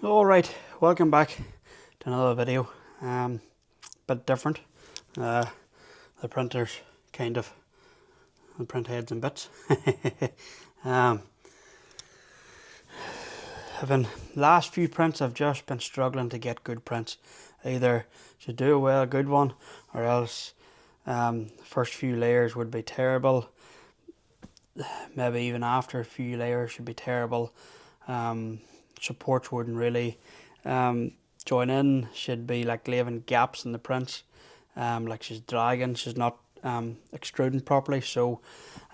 Alright, welcome back to another video. Bit different. The printer's kind of the print heads and bits. Last few prints I've just been struggling to get good prints. Either to do a well good one, or else first few layers would be terrible. Maybe even after a few layers should be terrible. Supports wouldn't really join in, should be like leaving gaps in the prints, like she's dragging, she's not extruding properly. So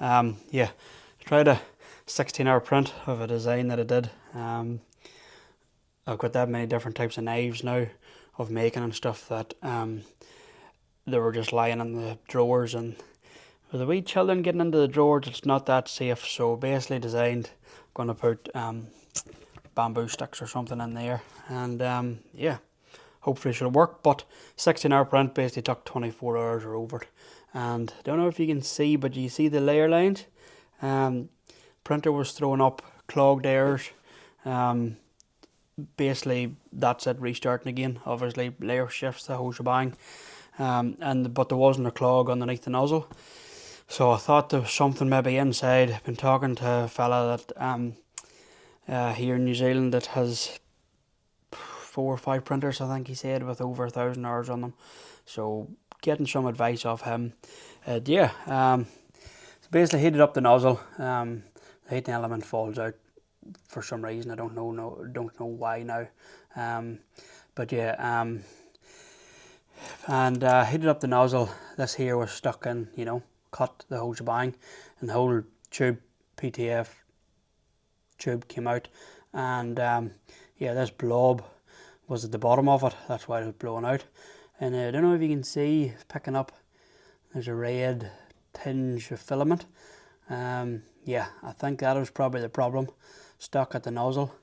yeah, tried a 16-hour print of a design that I did. I've got that many different types of knives now of making and stuff that they were just lying in the drawers, and with the wee children getting into the drawers, it's not that safe. So basically designed, going to put bamboo sticks or something in there, and yeah, hopefully it'll work. But 16-hour print basically took 24 hours or over it, and I don't know if you can see, but you see the layer lines. Printer was throwing up clogged errors. Basically that's it, restarting again. Obviously layer shifts, the whole shebang. But there wasn't a clog underneath the nozzle, so I thought there was something maybe inside. I've been talking to a fella that here in New Zealand that has 4 or 5 printers, I think he said, with over 1,000 hours on them. So getting some advice off him. Yeah, so basically heated up the nozzle. The heating element falls out for some reason. I don't know why now. But yeah, and heated up the nozzle. This here was stuck in, you know, cut the whole shebang, and the whole tube, PTF tube, came out. And yeah, this blob was at the bottom of it, that's why it was blowing out. And I don't know if you can see, picking up, there's a red tinge of filament. Yeah, I think that was probably the problem, stuck at the nozzle.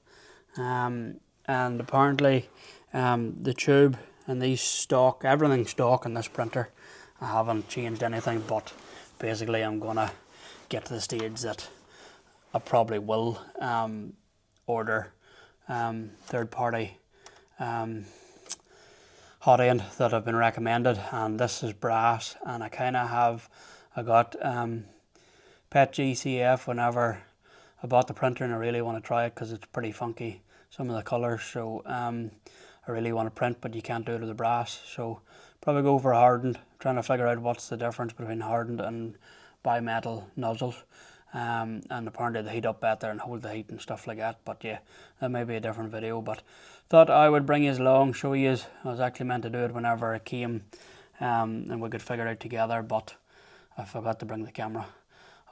And apparently the tube and these stock, everything's stock in this printer. I haven't changed anything, but basically I'm gonna get to the stage that I probably will order third-party hot end that have been recommended. And this is brass, and I got PET GCF whenever I bought the printer, and I really want to try it because it's pretty funky, some of the colours. So I really want to print, but you can't do it with the brass, so probably go for hardened. Trying to figure out what's the difference between hardened and bimetal nozzles. And apparently they heat up better and hold the heat and stuff like that. But yeah, that may be a different video, but thought I would bring you along, show you. I was actually meant to do it whenever it came, and we could figure it out together, but I forgot to bring the camera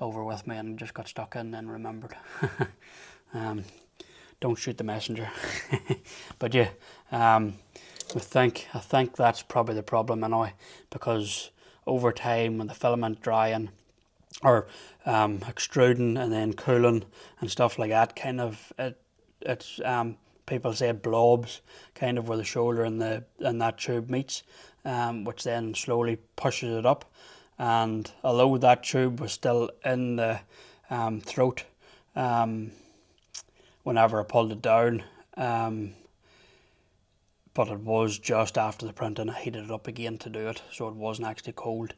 over with me and just got stuck in and remembered. Don't shoot the messenger. But yeah, I think that's probably the problem anyway, because over time when the filament drying or extruding and then cooling and stuff like that, kind of it's people say it blobs kind of where the shoulder and that tube meets, which then slowly pushes it up. And although that tube was still in the throat whenever I pulled it down, but it was just after the printing I heated it up again to do it, so it wasn't actually cold.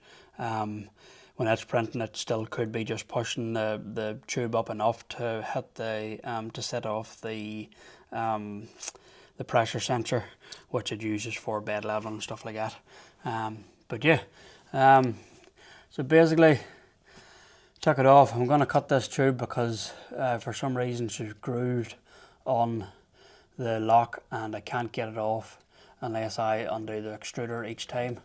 When it's printing, it still could be just pushing the tube up enough to hit to set off the pressure sensor, which it uses for bed level and stuff like that. But yeah, so basically took it off. I'm going to cut this tube because for some reason she's grooved on the lock, and I can't get it off unless I undo the extruder each time.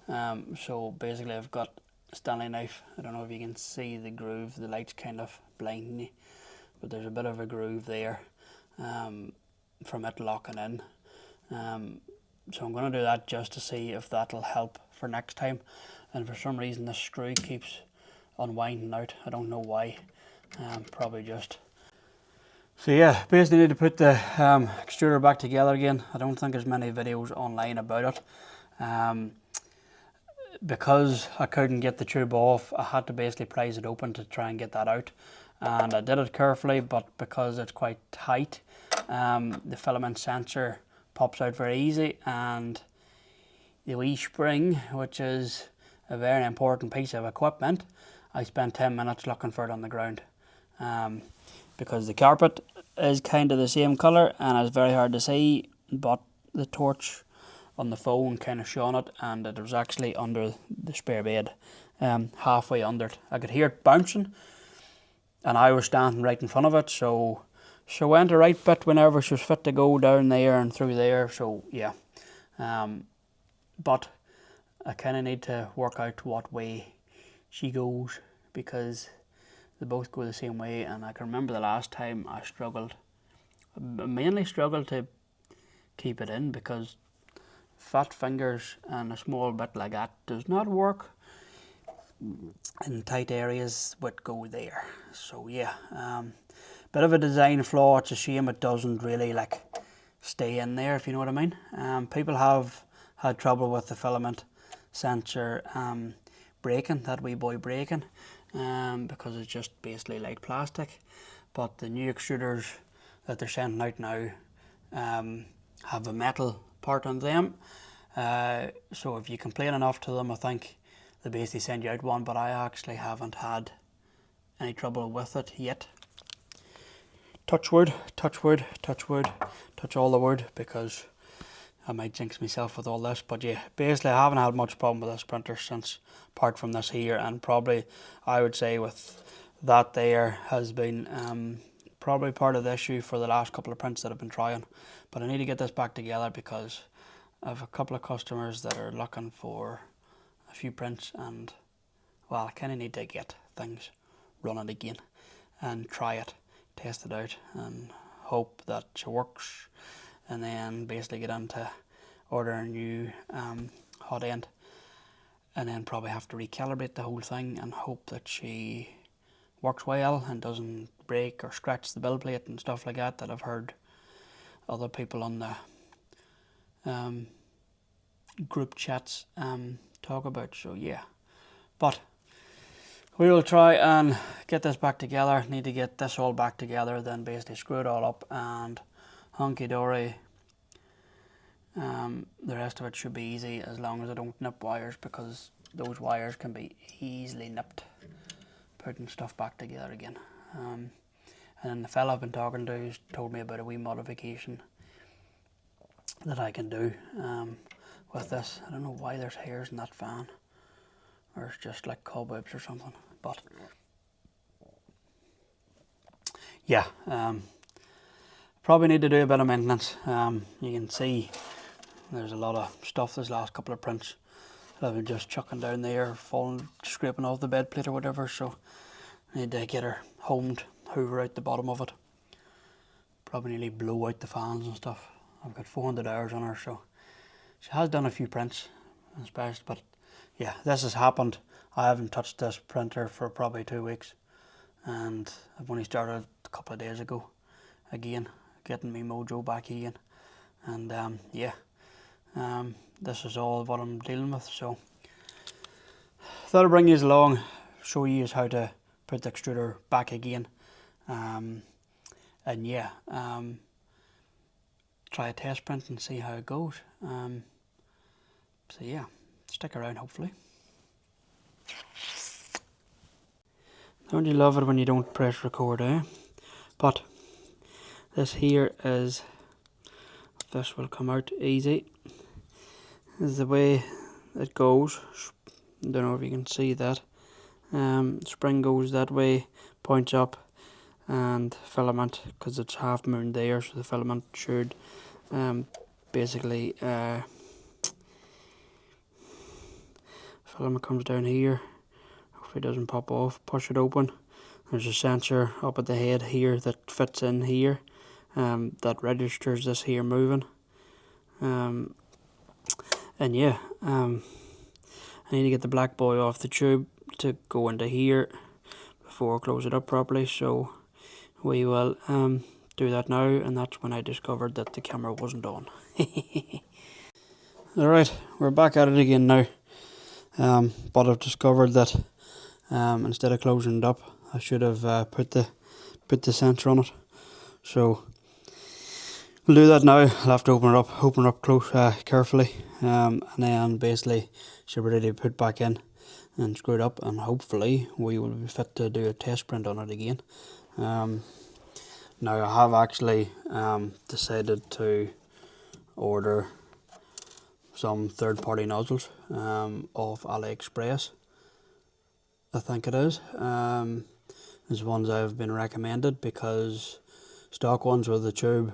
So basically I've got a Stanley knife. I don't know if you can see the groove, the light's kind of blinding you, but there's a bit of a groove there from it locking in. So I'm going to do that just to see if that'll help for next time. And for some reason this screw keeps unwinding out. I don't know why. Probably just. So yeah, basically need to put the extruder back together again. I don't think there's many videos online about it. Because I couldn't get the tube off, I had to basically prise it open to try and get that out. And I did it carefully, but because it's quite tight, the filament sensor pops out very easy, and the wee spring, which is a very important piece of equipment, I spent 10 minutes looking for it on the ground, because the carpet is kind of the same colour and it's very hard to see, but the torch on the phone kind of shone it, and it was actually under the spare bed, halfway under it. I could hear it bouncing, and I was standing right in front of it, so she went a right bit whenever she was fit to go down there and through there. So yeah, but I kind of need to work out what way she goes, because they both go the same way, and I can remember the last time I mainly struggled to keep it in, because fat fingers and a small bit like that does not work in tight areas would go there. So yeah, bit of a design flaw. It's a shame it doesn't really like stay in there, if you know what I mean. People have had trouble with the filament sensor breaking, that wee boy breaking, because it's just basically light plastic. But the new extruders that they're sending out now have a metal part on them, so if you complain enough to them, I think they basically send you out one, but I actually haven't had any trouble with it yet. Touch wood, touch wood, touch wood, touch all the wood, because I might jinx myself with all this. But yeah, basically I haven't had much problem with this printer since, apart from this here, and probably I would say with that there has been probably part of the issue for the last couple of prints that I've been trying. But I need to get this back together, because I have a couple of customers that are looking for a few prints, and well, I kind of need to get things running again and try it, test it out, and hope that it works, and then basically get into order a new hot end, and then probably have to recalibrate the whole thing and hope that she works well and doesn't break or scratch the build plate and stuff like that I've heard other people on the group chats talk about. So yeah, but we will try and get this back together. Need to get this all back together, then basically screw it all up and hunky dory. The rest of it should be easy, as long as I don't nip wires, because those wires can be easily nipped putting stuff back together again. And then the fella I've been talking to has told me about a wee modification that I can do with this. I don't know why there's hairs in that fan, or it's just like cobwebs or something, but yeah, probably need to do a bit of maintenance. You can see there's a lot of stuff this last couple of prints that I've been just chucking down there, falling, scraping off the bed plate or whatever, so I need to get her homed, hoover out the bottom of it, probably nearly blow out the fans and stuff. I've got 400 hours on her, so she has done a few prints, especially, but yeah, this has happened. I haven't touched this printer for probably 2 weeks, and I've only started a couple of days ago again, getting me mojo back again, and yeah, this is all what I'm dealing with. So thought I'd bring you along, show you how to put the extruder back again, and yeah, try a test print and see how it goes. So yeah, stick around hopefully. Don't you love it when you don't press record, eh? But this here is, this will come out easy, is the way it goes. Don't know if you can see that. Spring goes that way, points up, and filament, because it's half moon there, so the filament should basically filament comes down here. Hopefully it doesn't pop off. Push it open. There's a sensor up at the head here that fits in here, that registers this here moving. And yeah, I need to get the black boy off the tube to go into here before I close it up properly, so we will do that now, and that's when I discovered that the camera wasn't on. Alright, we're back at it again now, but I've discovered that instead of closing it up, I should have put the sensor on it. So we'll do that now. I'll have to open it up close, carefully, and then basically should be ready to put back in and screw it up, and hopefully we will be fit to do a test print on it again. Now I have actually decided to order some third-party nozzles off AliExpress, I think it is. There's ones I've been recommended, because stock ones with the tube,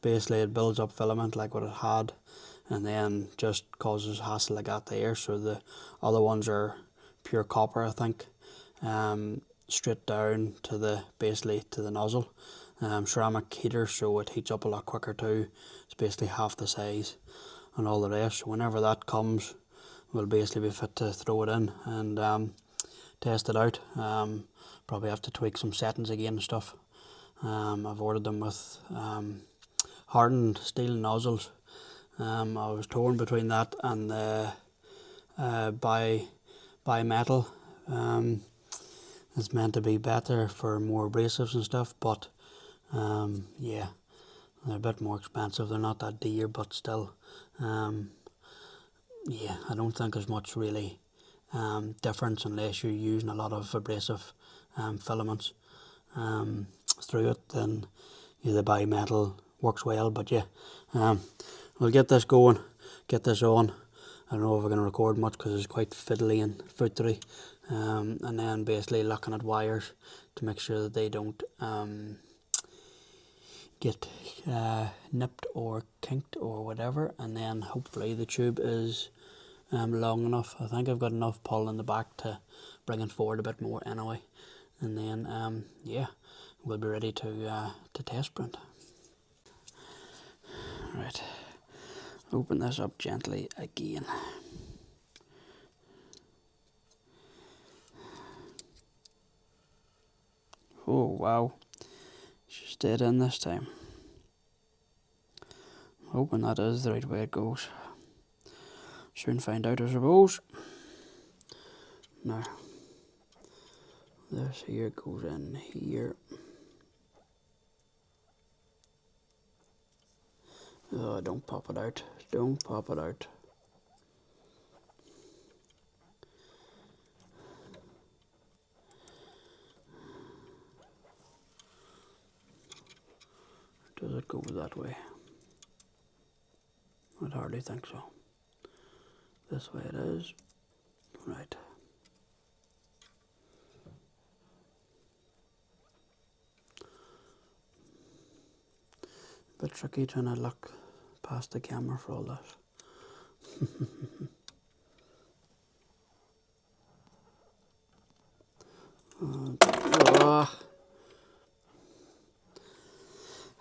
basically it builds up filament like what it had, and then just causes hassle like that there. So the other ones are pure copper, I think, straight down to the basically to the nozzle. Ceramic heater, so it heats up a lot quicker too. It's basically half the size and all the rest. So whenever that comes, we'll basically be fit to throw it in and test it out. Probably have to tweak some settings again and stuff. I've ordered them with hardened steel nozzles. I was torn between that and the bi-metal. It's meant to be better for more abrasives and stuff, but yeah, they're a bit more expensive. They're not that dear, but still, yeah, I don't think there's much really difference unless you're using a lot of abrasive filaments through it. Then the bi-metal works well, but yeah, we'll get this going, get this on. I don't know if we're going to record much because it's quite fiddly and footery, and then basically looking at wires to make sure that they don't get nipped or kinked or whatever, and then hopefully the tube is long enough. I think I've got enough pull in the back to bring it forward a bit more anyway, and then yeah, we'll be ready to test print. Right, open this up gently again. Oh wow, she stayed in this time. Hoping that is the right way it goes. Soon find out, I suppose. Now, this here goes in here. Oh, don't pop it out. Don't pop it out. Does it go that way? I'd hardly think so. This way it is. Right. Bit tricky trying to look past the camera for all that.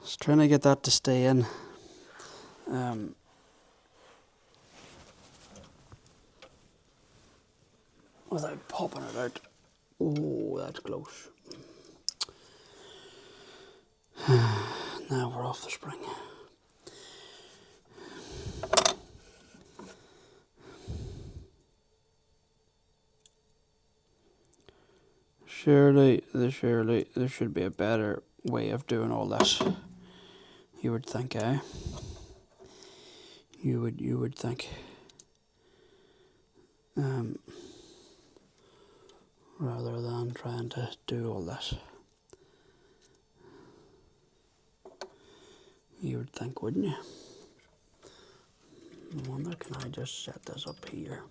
Just trying to get that to stay in. Without popping it out. Oh, that's close. Now we're off the spring. Surely there should be a better way of doing all this. You would think, eh? You would think. Rather than trying to do all this. You would think, wouldn't you? I wonder, can I just set this up here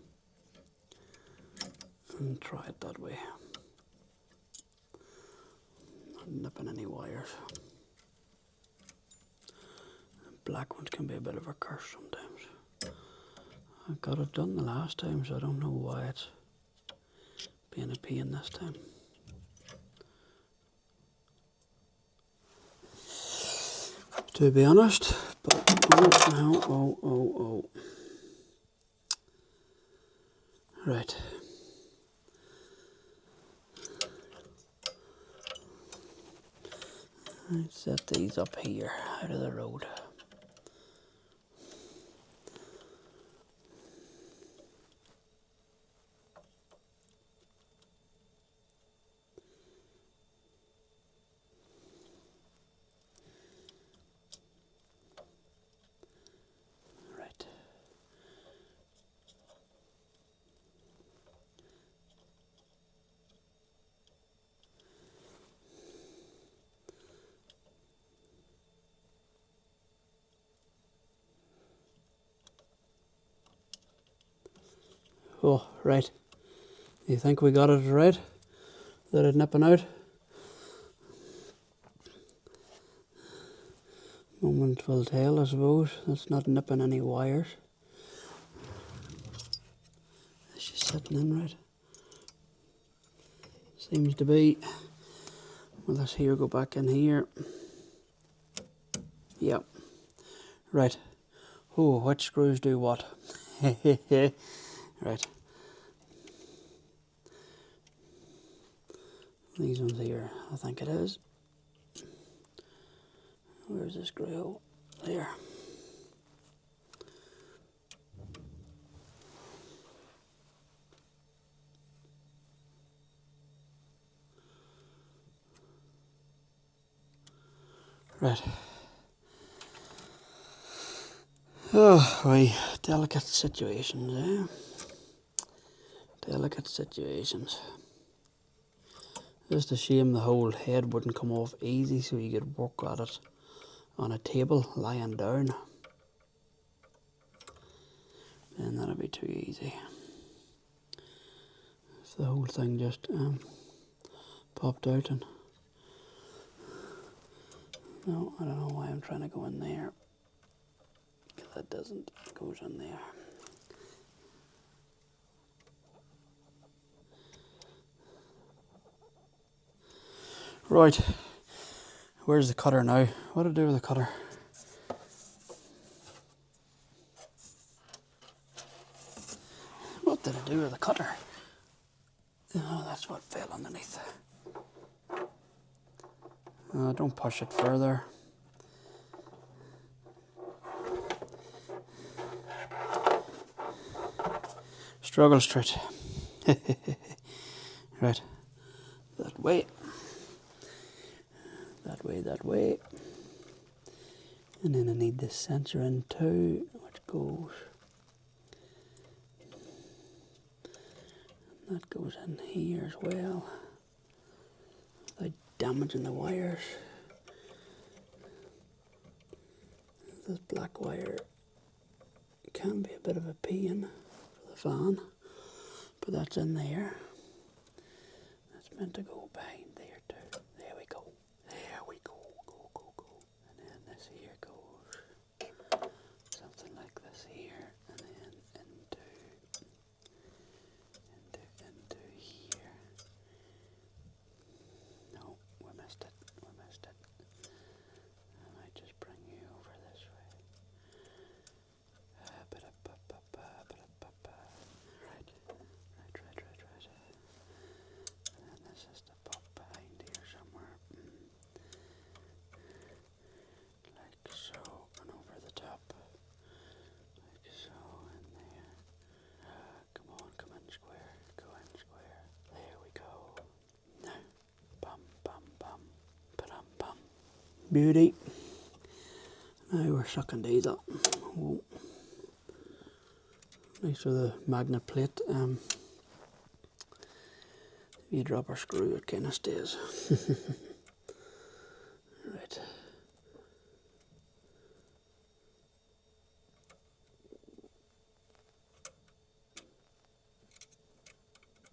and try it that way? Not nipping any wires. Black ones can be a bit of a curse sometimes. I got it done the last time, so I don't know why it's being a pain this time. To be honest, but oh. Right. Let's set these up here, out of the road. Oh, right. You think we got it right? That it nipping out? Moment will tell, I suppose. That's not nipping any wires. Is she sitting in right? Seems to be. Will this here go back in here? Yep. Right. Oh, which screws do what? Right. These ones here, I think it is. Where's the screw hole? There. Right. Oh, we delicate situations, eh? Delicate situations. Just a shame the whole head wouldn't come off easy so you could work at it on a table lying down. Then that'd be too easy. If the whole thing just popped out and... No, I don't know why I'm trying to go in there. Because that doesn't, it goes in there. Right, where's the cutter now? What do I do with the cutter? What did I do with the cutter? Oh, that's what fell underneath. Don't push it further. Struggle straight. Right, that way. That way, that way. And then I need this sensor in too, which goes... That goes in here as well, without damaging the wires. This black wire can be a bit of a pain for the fan, but that's in there. That's meant to go behind there too. There we go. There we go. Go, go, go. And then this here goes something like this here, and then into here. No, we missed it. We missed it. I might just bring you over this way. Right. And then this is to pop behind here somewhere. Like so, and over the top. Like so, in there. Come on, come in square. Go in square. There we go. Now, bum, bum, bum. Ba-dum, bum. Beauty. Now we're sucking these up. Whoa. Nice with the magnet plate. If you drop or screw, it kind of stays. Right.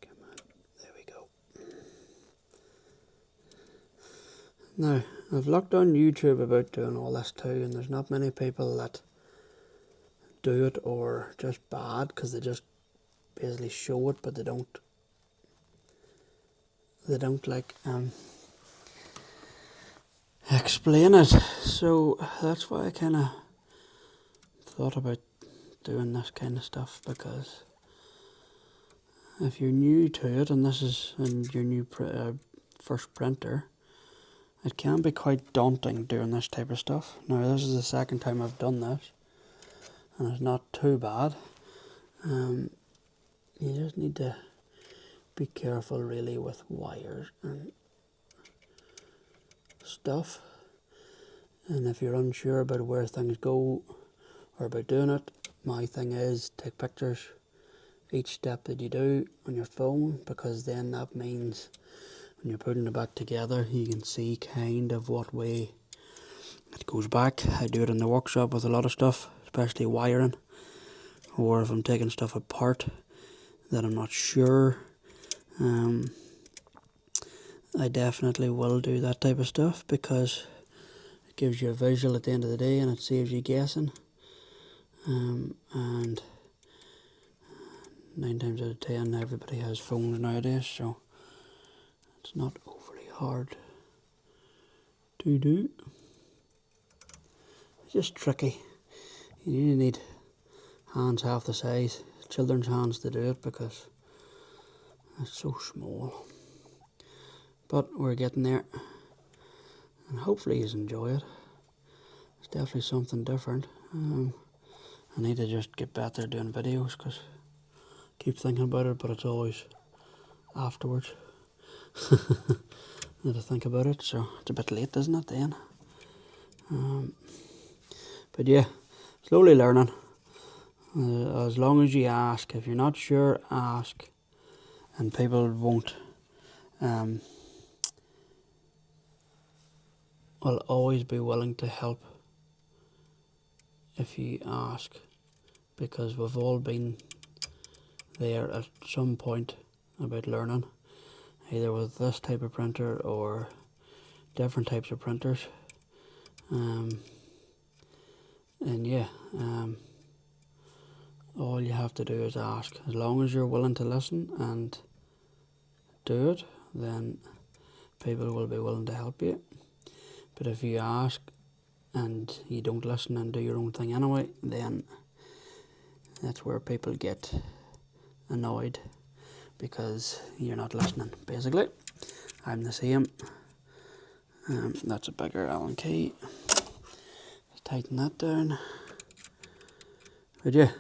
Come on. There we go. Now, I've looked on YouTube about doing all this too, and there's not many people that do it or just bad because they just basically show it, but they don't like explain it. So that's why I kind of thought about doing this kind of stuff, because if you're new to it and this is your new first printer, it can be quite daunting doing this type of stuff. Now this is the second time I've done this, and it's not too bad. You just need to be careful really with wires and stuff. And if you're unsure about where things go or about doing it, my thing is take pictures each step that you do on your phone, because then that means when you're putting it back together you can see kind of what way it goes back. I do it in the workshop with a lot of stuff, especially wiring, or if I'm taking stuff apart that I'm not sure, I definitely will do that type of stuff, because it gives you a visual at the end of the day and it saves you guessing. And 9 times out of 10 everybody has phones nowadays, so it's not overly hard to do. It's just tricky. You really need hands half the size, children's hands, to do it, because it's so small. But we're getting there, and hopefully you enjoy it. It's definitely something different. I need to just get better doing videos, because I keep thinking about it, but it's always afterwards that I think about it, so it's a bit late, isn't it, then? But yeah, slowly learning. As long as you ask. If you're not sure, ask, and people won't will always be willing to help if you ask, because we've all been there at some point about learning, either with this type of printer or different types of printers. And yeah, all you have to do is ask. As long as you're willing to listen and do it, then people will be willing to help you. But if you ask and you don't listen and do your own thing anyway, then that's where people get annoyed, because you're not listening, basically. I'm the same. That's a bigger Allen key. Let's tighten that down. But yeah,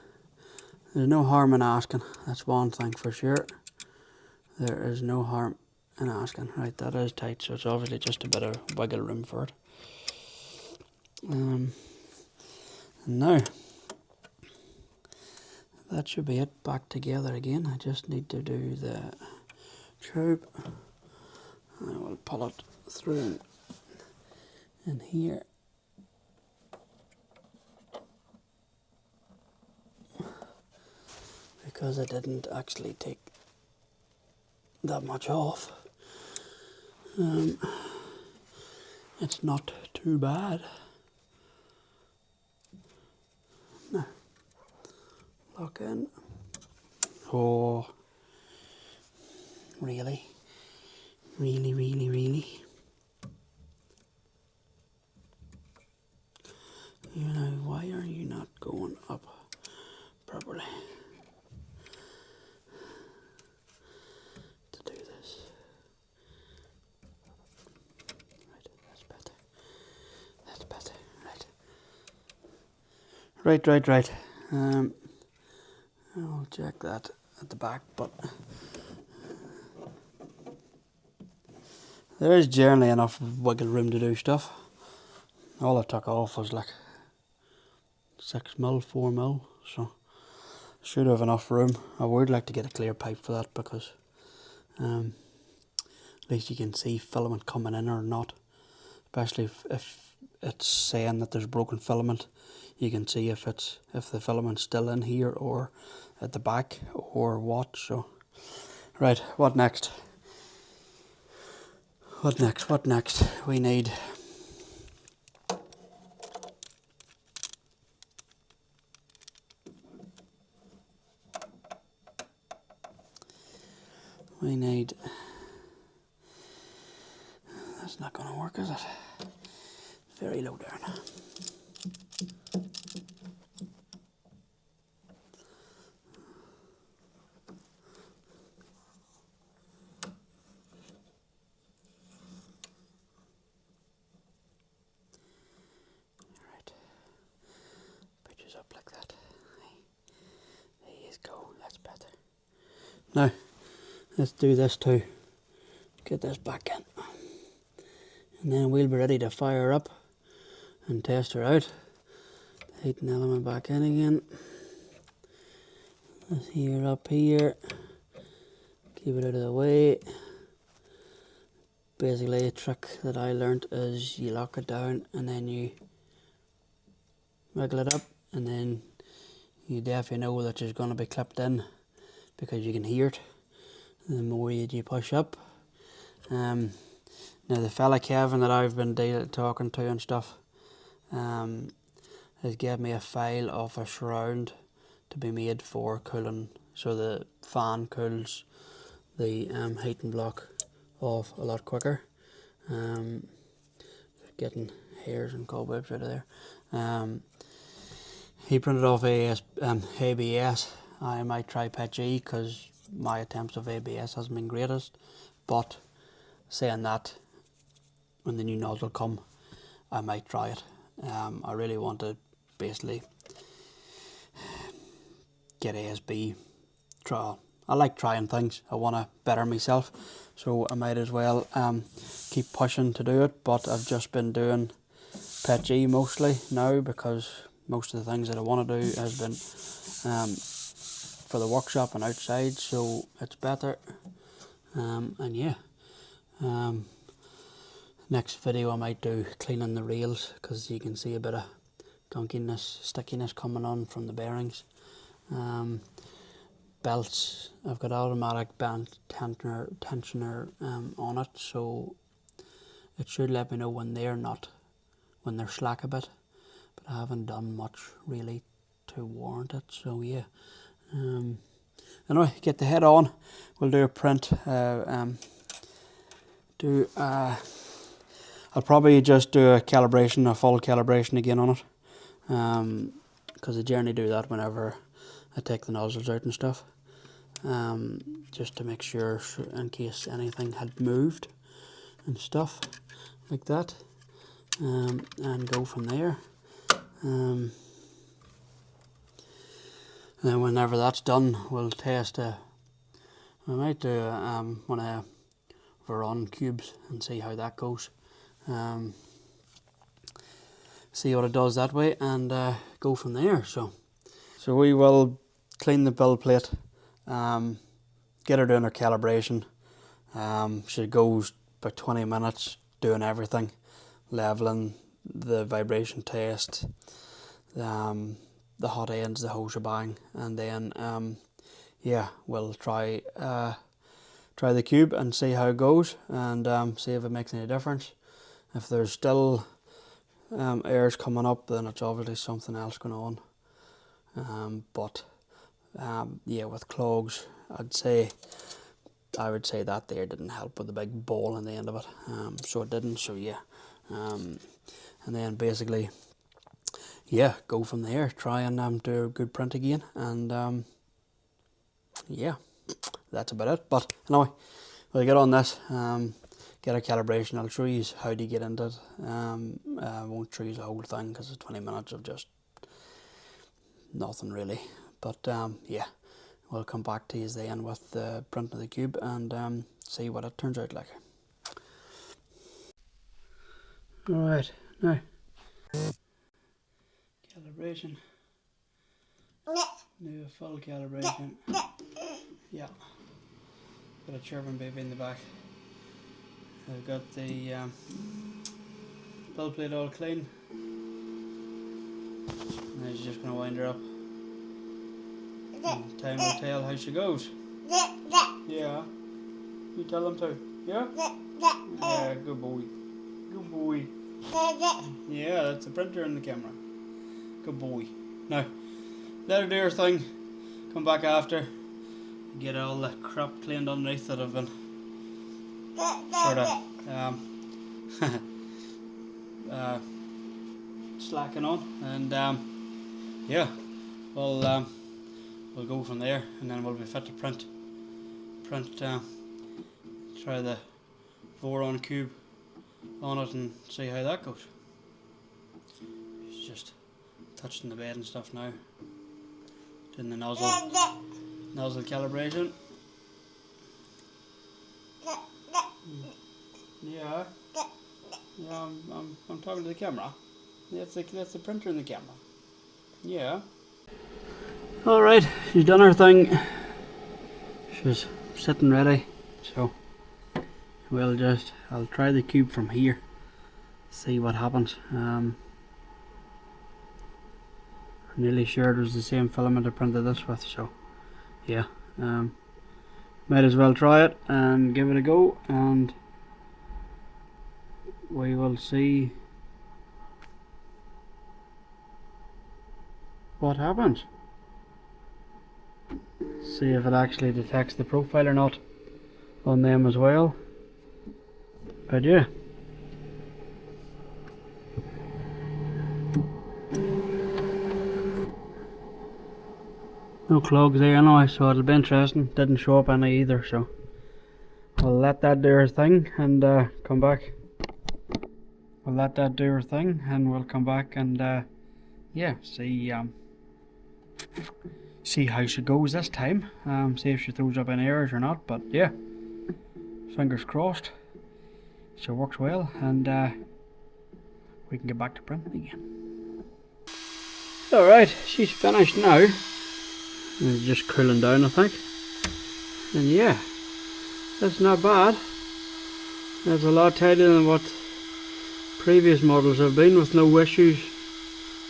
there's no harm in asking. That's one thing for sure. There is no harm in asking. Right, that is tight, so it's obviously just a bit of wiggle room for it. And now, that should be it back together again. I just need to do the tube. I will pull it through in here. Because I didn't actually take that much off. It's not too bad. No. Lock in. Oh, really? Really, really, really? You know, why are you not going up properly to do this? Right, that's better. That's better, right. Right. I'll check that at the back, but there is generally enough wiggle room to do stuff. All I took off was like 6mm, 4mm, so should have enough room. I would like to get a clear pipe for that, because at least you can see filament coming in or not, especially if it's saying that there's broken filament. You can see if the filament's still in here or at the back or what. So right, what next? What next? We need that's not going to work, is it? Very low down. Right. Pitches up like that. There you go. That's better. Now, let's do this too. Get this back in. And then we'll be ready to fire up and test her out. Heating element back in again. This here up here. Keep it out of the way. Basically, a trick that I learnt is you lock it down and then you wiggle it up, and then you definitely know that it's going to be clipped in because you can hear it the more you push up. Now the fella Kevin that I've been talking to and stuff has gave me a file of a surround to be made for cooling, so the fan cools the heating block off a lot quicker. Getting hairs and cobwebs out of there. He printed off ABS. I might try PETG because my attempts of ABS hasn't been greatest, but saying that, when the new nozzle come, I might try it. I really want to basically get ASB trial. I like trying things. I want to better myself, so I might as well keep pushing to do it. But I've just been doing PETG mostly now, because most of the things that I want to do has been for the workshop and outside, so it's better. And yeah, next video I might do cleaning the rails, because you can see a bit of gunkiness, stickiness coming on from the bearings. Belts, I've got automatic belt tensioner on it, so it should let me know when they're slack a bit, but I haven't done much really to warrant it, so yeah. Anyway, get the head on, we'll do a print. I'll probably just do a full calibration again on it, because I generally do that whenever I take the nozzles out and stuff, just to make sure in case anything had moved and stuff like that, and go from there. And then whenever that's done, we'll test I might do one of Veron cubes and see how that goes. See what it does that way, and go from there. So we will clean the build plate, get her doing her calibration. She goes about 20 minutes doing everything, leveling, the vibration test, the hot ends, the whole shebang, and then yeah, we'll try the cube and see how it goes, and see if it makes any difference. If there's still airs coming up, then it's obviously something else going on. But yeah, with clogs, I would say that there didn't help with the big ball in the end of it, so it didn't. So yeah, and then basically, yeah, go from there. Try and do a good print again, and yeah, that's about it. But anyway, we'll get on this, get a calibration. I'll show you how to get into it. I won't show you the whole thing because it's 20 minutes of just nothing really. But yeah, we'll come back to you then with the print of the cube and see what it turns out like. Alright, now calibration. Do a full calibration. Yeah. Got a chirping baby in the back. I've got the build plate all clean. Now she's just going to wind her up. And time will tell how she goes. Yeah. You tell them to. Yeah? Yeah, good boy. Good boy. Yeah, that's the printer in the camera. Good boy. Now, let her do her thing. Come back after. Get all the crap cleaned underneath that I've been sort of slacking on, and yeah, we'll go from there, and then we'll be fit to print. Try the Voron cube on it and see how that goes. It's just touching the bed and stuff now. Doing the nozzle calibration. Yeah. Yeah, I'm talking to the camera. That's the printer in the camera. Yeah. Alright, she's done her thing. She's sitting ready. So I'll try the cube from here. See what happens. I'm nearly sure it was the same filament I printed this with, so yeah. Might as well try it and give it a go, and we will see what happens. See if it actually detects the profile or not on them as well. But yeah. No clogs there anyway, so it'll be interesting. Didn't show up any either, so we'll let that do her thing and come back. We'll let that do her thing and we'll come back and yeah, see how she goes this time. See if she throws up any errors or not. But yeah, fingers crossed she works well and we can get back to printing again. Alright, she's finished now. It's just cooling down, I think. And yeah, that's not bad. That's a lot tighter than what previous models have been, with no issues,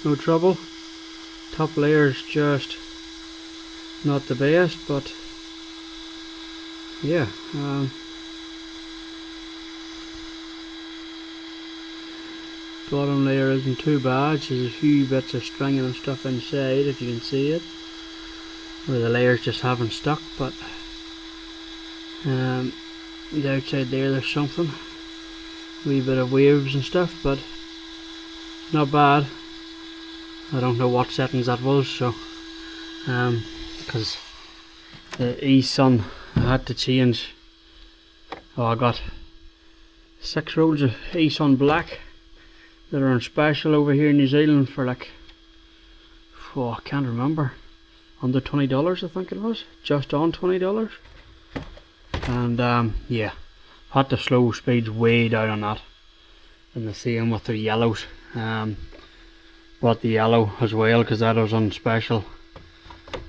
no trouble. Top layer's just not the best, but yeah. Bottom layer isn't too bad. There's a few bits of stringing and stuff inside, if you can see it, where the layers just haven't stuck, but the outside there's something, a wee bit of waves and stuff, but not bad. I don't know what settings that was, so because the E-Sun I had to change. Oh, I got 6 rolls of E-Sun black that are on special over here in New Zealand for like, oh, I can't remember, under $20 I think it was, just on $20. And yeah, had to slow speeds way down on that, and the same with the yellows. Bought the yellow as well because that was on special,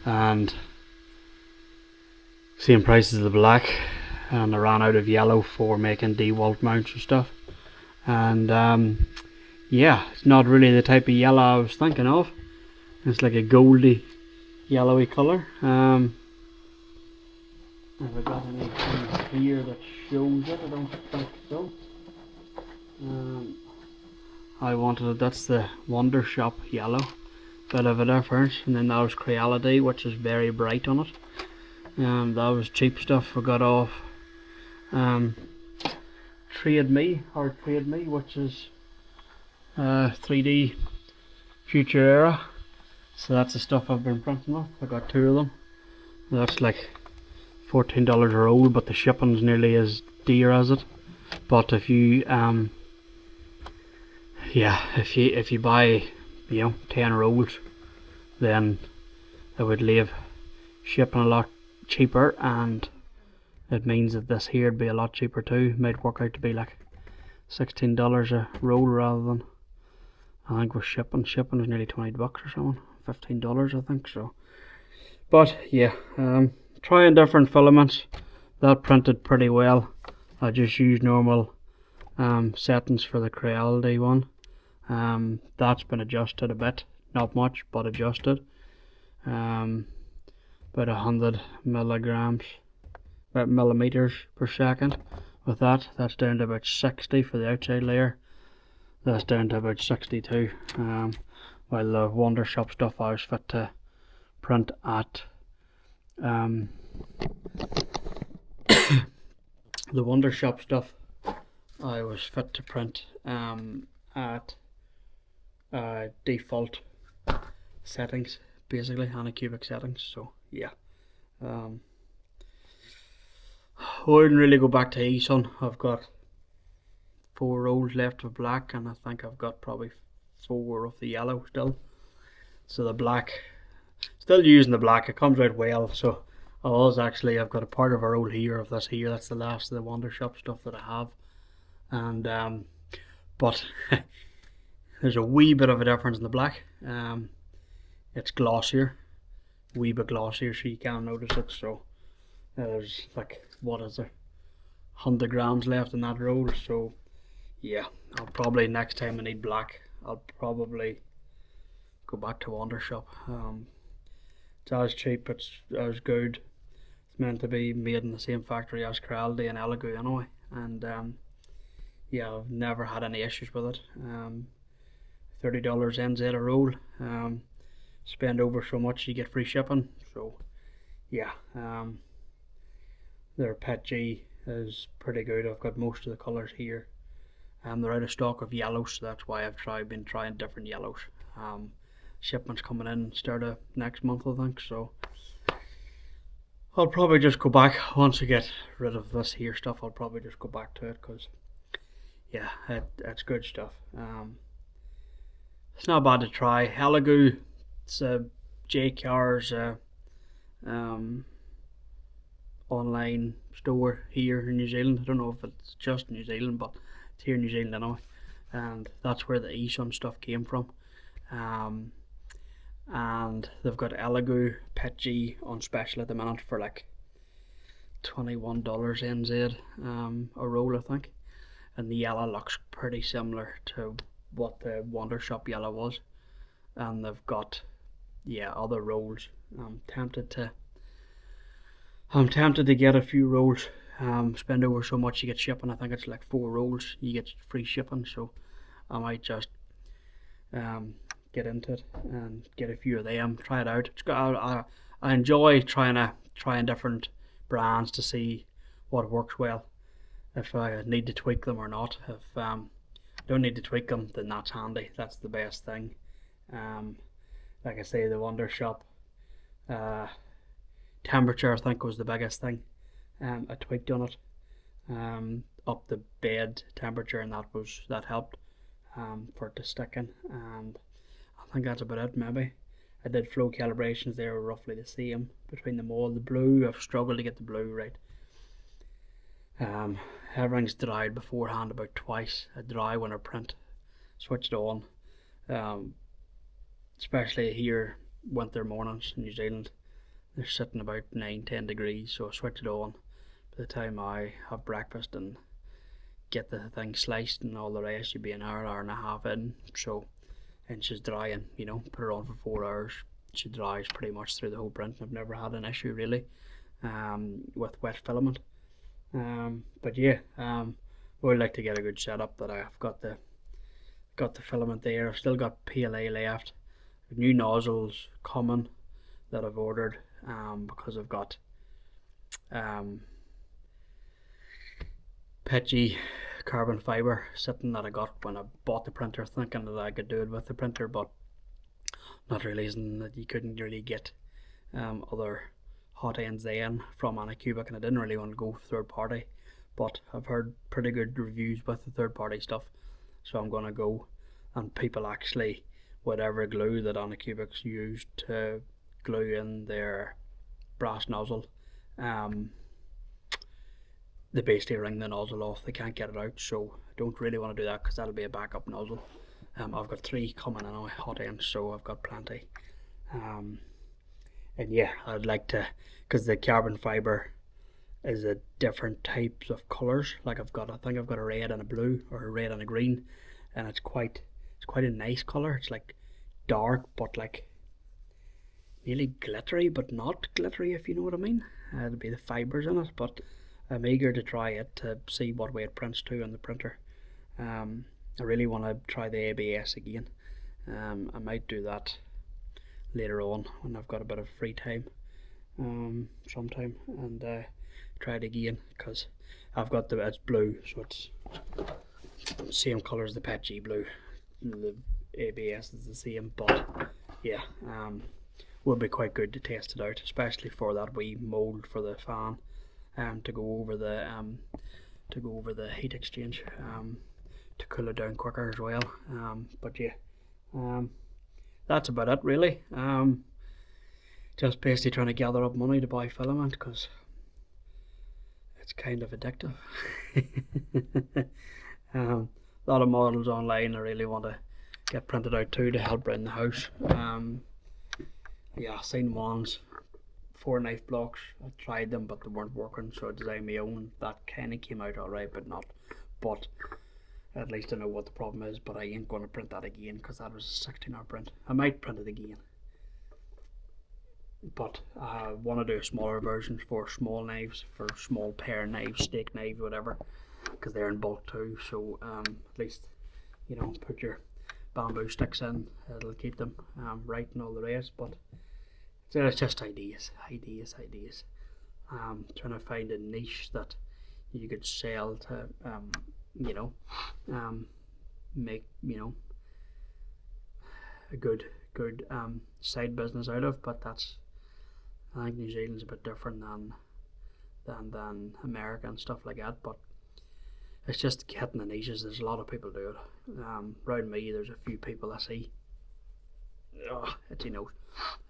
and same price as the black, and I ran out of yellow for making DeWalt mounts and stuff. And yeah, it's not really the type of yellow I was thinking of. It's like a goldy yellowy colour. Have I got anything here that shows it? I don't think so. I wanted it, that's the Wonder Shop yellow, bit of a difference. And then that was Creality, which is very bright on it. That was cheap stuff I got off Trade Me, which is 3D Future Era. So that's the stuff I've been printing with. I got 2 of them. That's like $14 a roll, but the shipping's nearly as dear as it. But if you yeah, if you buy, you know, 10 rolls, then it would leave shipping a lot cheaper, and it means that this here would be a lot cheaper too. Might work out to be like $16 a roll rather than, I think with shipping is nearly 20 bucks or something, $15 I think so. But yeah, trying different filaments. That printed pretty well. I just used normal settings for the Creality one. That's been adjusted a bit, not much, but adjusted. About 100 millimeters per second. With that, that's down to about 60 for the outside layer. That's down to about 62. While the Wonder Shop stuff I was fit to print at the Wonder Shop stuff I was fit to print at default settings, basically anicubic settings. So yeah, I wouldn't really go back to E-Sun. I've got 4 rolls left of black, and I think I've got probably 4 of the yellow still. So the black, still using the black, it comes out well. So I've got a part of a roll here of this here. That's the last of the Wonder Shop stuff that I have. And but there's a wee bit of a difference in the black. It's glossier, a wee bit glossier, so you can notice it. So there's like, what is there, 100 grams left in that roll. So yeah, I'll probably, next time I need black, I'll probably go back to Wonder Shop. It's as cheap, it's as good, It's meant to be made in the same factory as Coraldi and Elegoo anyway, and yeah, I've never had any issues with it. $30 NZ a roll. Spend over so much you get free shipping, so yeah, their Pet G is pretty good. I've got most of the colours here. They're out of stock of yellows, so that's why I've been trying different yellows. Shipment's coming in start of next month, I think, so I'll probably just go back once I get rid of this here stuff. I'll probably just go back to it, because yeah, it's good stuff. It's not bad to try. Elegoo, it's JKR's online store here in New Zealand. I don't know if it's just New Zealand, but it's here in New Zealand anyway, and that's where the eSun stuff came from. And they've got Elegoo Pet G on special at the minute for like $21 NZ a roll, I think, and the yellow looks pretty similar to what the Wonder Shop yellow was, and they've got other rolls. I'm tempted to get a few rolls. Spend over so much you get shipping. I think it's like 4 rolls you get free shipping, so I might just get into it and get a few of them, try it out. I enjoy trying different brands to see what works well, if I need to tweak them or not. If I don't need to tweak them, then that's handy. That's the best thing. Like I say, the Wonder Shop temperature, I think, was the biggest thing. I tweaked on it, up the bed temperature, and that helped for it to stick in. And I think that's about it. Maybe I did flow calibrations. They were roughly the same between them all. The blue, I've struggled to get the blue right. Everything's dried beforehand about twice. I dry when I print, switch it on, especially here winter mornings in New Zealand. They're sitting about 9-10 degrees, so I switch it on. By the time I have breakfast and get the thing sliced and all the rest, you'd be an hour and a half in. So, and she's drying, put her on for 4 hours. She dries pretty much through the whole print. I've never had an issue really with wet filament. But yeah, would like to get a good setup. That I've got the filament there. I've still got PLA left. New nozzles coming that I've ordered, because I've got Pet G carbon fibre sitting that I got when I bought the printer, thinking that I could do it with the printer, but not realising that you couldn't really get other hot ends then from Anycubic, and I didn't really want to go third party, but I've heard pretty good reviews with the third party stuff, so I'm gonna go. And people actually, whatever glue that Anycubic's used to glue in their brass nozzle, they basically wring the nozzle off. They can't get it out, so I don't really want to do that, because that'll be a backup nozzle. I've got 3 coming anyway, hot ends, so I've got plenty. And yeah, I'd like to, because the carbon fibre is a different types of colours. Like I think I've got a red and a blue, or a red and a green, and it's quite a nice colour. It's like dark, but like nearly glittery, but not glittery, if you know what I mean. It'll be the fibres in it, but I'm eager to try it to see what way it prints to on the printer. I really want to try the ABS again. I might do that later on when I've got a bit of free time sometime, and try it again, because I've got it's blue, so it's the same colour as the Pet G blue. The ABS is the same, but yeah, would be quite good to test it out, especially for that wee mould for the fan, to go over the heat exchange, to cool it down quicker as well. But yeah, that's about it really. Just basically trying to gather up money to buy filament, because it's kind of addictive. A lot of models online I really want to get printed out too, to help around the house. Yeah, I've seen ones, 4 knife blocks. I tried them, but they weren't working, so I designed my own. That kind of came out alright, but not. But at least I know what the problem is. But I ain't going to print that again, because that was a 16-hour print. I might print it again. but I want to do smaller versions for small knives, for small pair knives, steak knives, whatever, because they're in bulk too. So at least, you know, put your bamboo sticks in, it'll keep them right and all the rest. But it's just ideas. Trying to find a niche that you could sell to, you know, make, you know, a good side business out of. But that's, I think New Zealand's a bit different than America and stuff like that. But it's just hitting the niches. There's a lot of people do it. Around me, there's a few people I see. Itchy nose.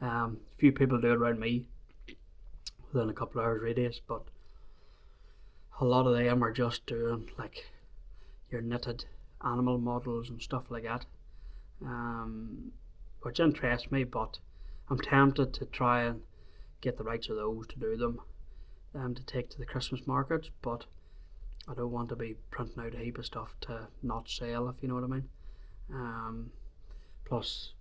A few people do it around me within a couple of hours radius, but a lot of them are just doing like your knitted animal models and stuff like that, which interests me. But I'm tempted to try and get the rights of those to do them, to take to the Christmas markets. But I don't want to be printing out a heap of stuff to not sell, if you know what I mean. Plus,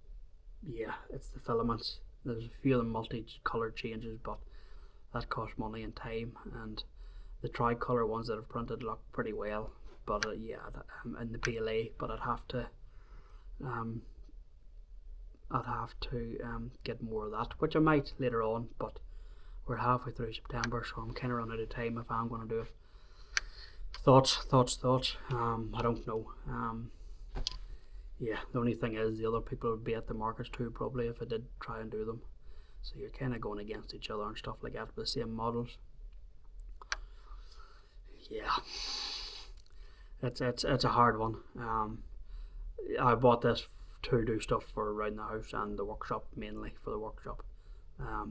yeah, it's the filaments. There's a few of the multi-coloured changes, but that costs money and time. And the tricolour ones that I've printed look pretty well. But yeah, in the PLA. But I'd have to get more of that, which I might later on. But we're halfway through September, so I'm kind of running out of time if I'm going to do it. Thoughts. I don't know. Yeah, the only thing is the other people would be at the markets too, probably, if I did try and do them. So you're kind of going against each other and stuff like that with the same models. Yeah, it's a hard one. I bought this to do stuff for around the house and the workshop, mainly for the workshop,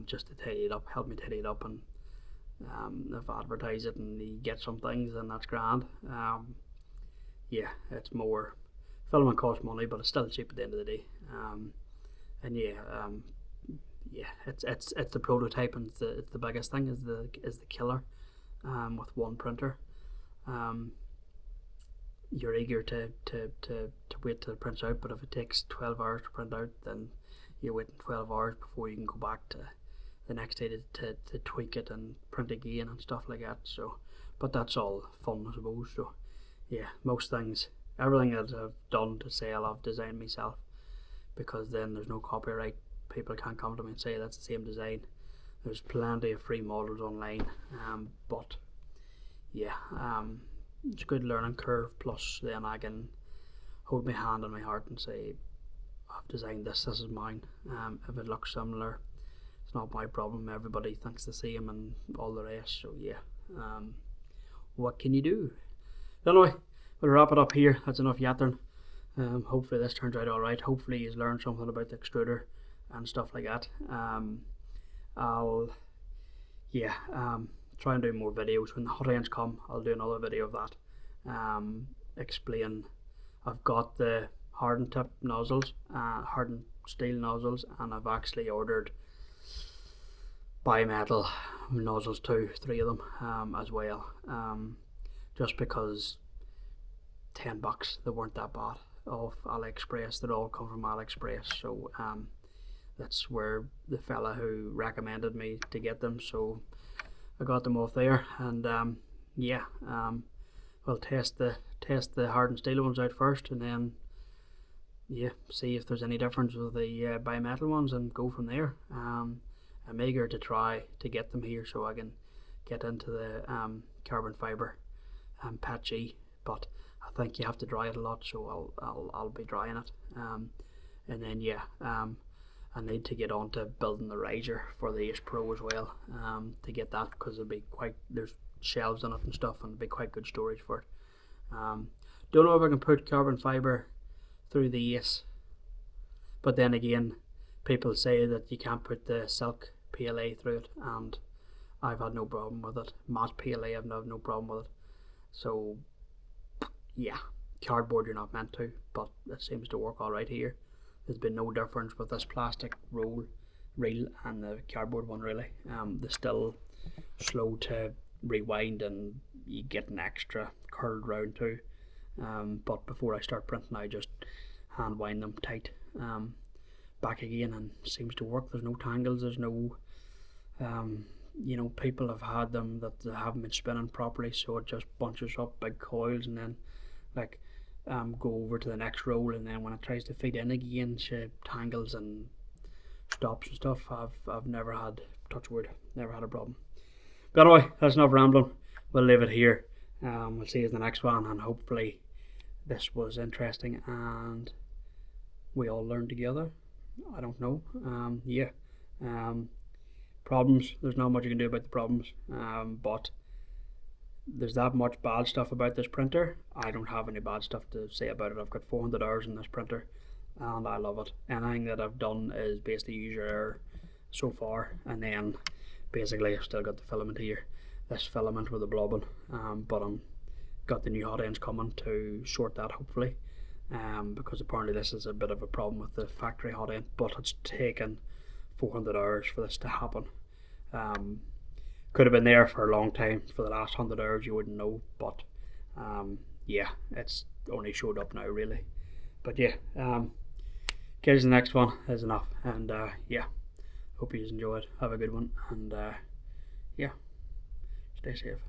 just to tidy it up, help me tidy it up. And if I advertise it and you get some things, then that's grand. Yeah, it's more, filming costs money, but it's still cheap at the end of the day. And yeah, it's the prototype, and it's the biggest thing, is the killer. With one printer, you're eager to wait till it prints out, but if it takes 12 hours to print out, then you're waiting 12 hours before you can go back to the next day to tweak it and print again and stuff like that. So, but that's all fun, I suppose. So yeah, most things, everything that I've done to sell, I've designed myself, because then there's no copyright. People can't come to me and say that's the same design. There's plenty of free models online, but yeah, it's a good learning curve. Plus then I can hold my hand on my heart and say, I've designed this is mine. If it looks similar, it's not my problem. Everybody thinks the same and all the rest. So yeah, what can you do? Anyway, we'll wrap it up here. That's enough yattering. Hopefully this turns out alright. Hopefully you've learned something about the extruder and stuff like that. I'll try and do more videos. When the hot ends come, I'll do another video of that. Explain. I've got the hardened tip nozzles, hardened steel nozzles, and I've actually ordered bimetal nozzles too, 3 of them as well. Just because $10, they weren't that bad, off AliExpress. They all come from AliExpress. So that's where the fella who recommended me to get them, so I got them off there. And yeah, we'll test the hardened steel ones out first, and then yeah, see if there's any difference with the bimetal ones, and go from there. I'm eager to try to get them here so I can get into the carbon fiber patchy, but I think you have to dry it a lot, so I'll be drying it. And then yeah, I need to get on to building the riser for the Ace Pro as well, to get that, because it'll be there's shelves in it and stuff, and it'll be quite good storage for it. Don't know if I can put carbon fiber through the Ace, but then again, people say that you can't put the silk PLA through it, and I've had no problem with it. Matte PLA, I've had no problem with it. So yeah, cardboard you're not meant to, but it seems to work alright here. There's been no difference with this plastic reel and the cardboard one really. They're still slow to rewind, and you get an extra curled round too. But before I start printing, I just hand wind them tight. back again and seems to work. There's no tangles, there's no you know, people have had them that they haven't been spinning properly, so it just bunches up big coils, and then like go over to the next roll, and then when it tries to feed in again, she tangles and stops and stuff. I've never had, touch wood, never had a problem. But anyway, that's enough rambling. We'll leave it here. We'll see you in the next one, and hopefully this was interesting and we all learned together. I don't know. Yeah. Problems, there's not much you can do about the problems, but there's that much bad stuff about this printer. I don't have any bad stuff to say about it. I've got 400 hours in this printer and I love it. Anything that I've done is basically user error so far, and then basically I've still got the filament here, this filament with the blobbing, but I'm got the new hot ends coming to sort that hopefully, because apparently this is a bit of a problem with the factory hot end, but it's taken 400 hours for this to happen. Could have been there for a long time. For the last 100 hours you wouldn't know, but yeah, it's only showed up now really. But yeah, guys, the next one is enough, and yeah, hope you enjoyed. Have a good one, and yeah, stay safe.